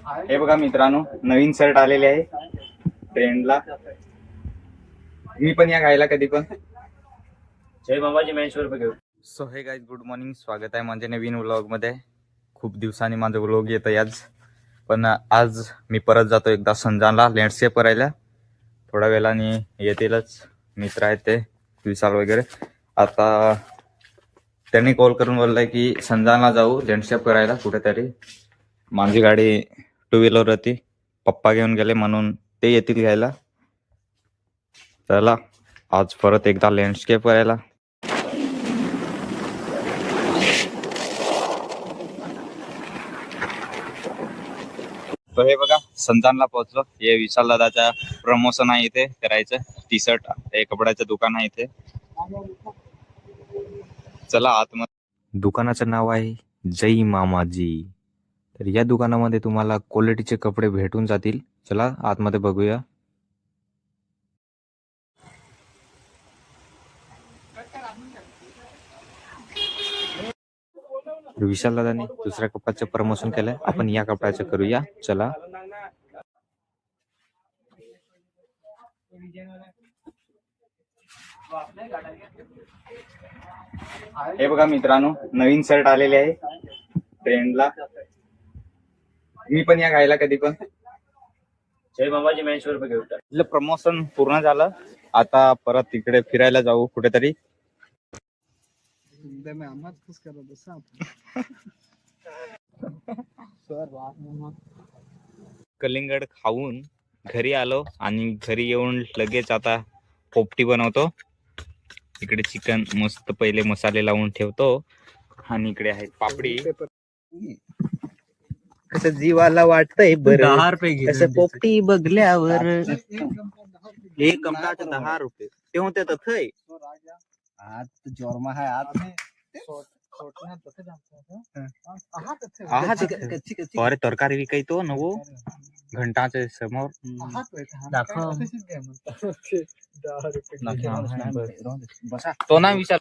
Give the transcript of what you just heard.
हे बघा मित्रांनो, नवीन शर्ट आलेले आहे ट्रेंडला. मी पण या घायला कधी पण. जय बाबाजी महेश्वर बघेव. सो हे गाईज, गुड मॉर्निंग. स्वागत आहे माझ्या नवीन व्लॉगमध्ये. खूप दिवसांनी माझं व्लॉग येतं आज, पण आज मी परत जातो एकदा संजानला लँडस्केप करायला. थोड्या वेळाने येतीलच, मित्र आहेत ते विशाल वगैरे. आता त्यांनी कॉल करून बोललाय की संजानला जाऊ लँडस्केप करायला कुठेतरी. माझी गाडी टू व्हीलर होती, पप्पा घेऊन गेले म्हणून ते येतील घ्यायला. चला आज परत एकदा लँडस्केप करायला. तर हे बघा, संजानला पोहोचलो. हे विशाल दादाचा प्रमोशन आहे इथे करायचं. टी शर्ट हे कपड्याचं दुकान आहे इथे. चला आतमध्ये. दुकानाचं नाव आहे जय मामाजी. तर या दुकानामध्ये तुम्हाला क्वालिटीचे कपडे भेटून जातील. चला आतमध्ये बघूया. विशाल दादाने दुसऱ्या कपड्याचं प्रमोशन केलंय, आपण या कपड्याचं करूया. चला. हे बघा मित्रांनो, नवीन शर्ट आलेले आहे ट्रेंडला. मी पण या घायला कधी पण. जय बाबाजी महेश्वर बघेव. प्रमोशन पूर्ण झालं, आता परत तिकडे फिरायला जाऊ कुठेतरी. कलिंगड खाऊन घरी आलो आणि घरी येऊन लगेच आता पोपटी बनवतो. इकडे चिकन मस्त पहिले मसाले लावून ठेवतो आणि इकडे आहे पापडी. कसं जीवाला वाटतंय बरं, 10 रुपये घे. कसं पोपटी बघल्यावर. एक कमळाचे 10 रुपये ते होते तथय. आज जोरमा है आज अरे तरकारी विकायतो नवो घंटाचे समोर. तो ना विचार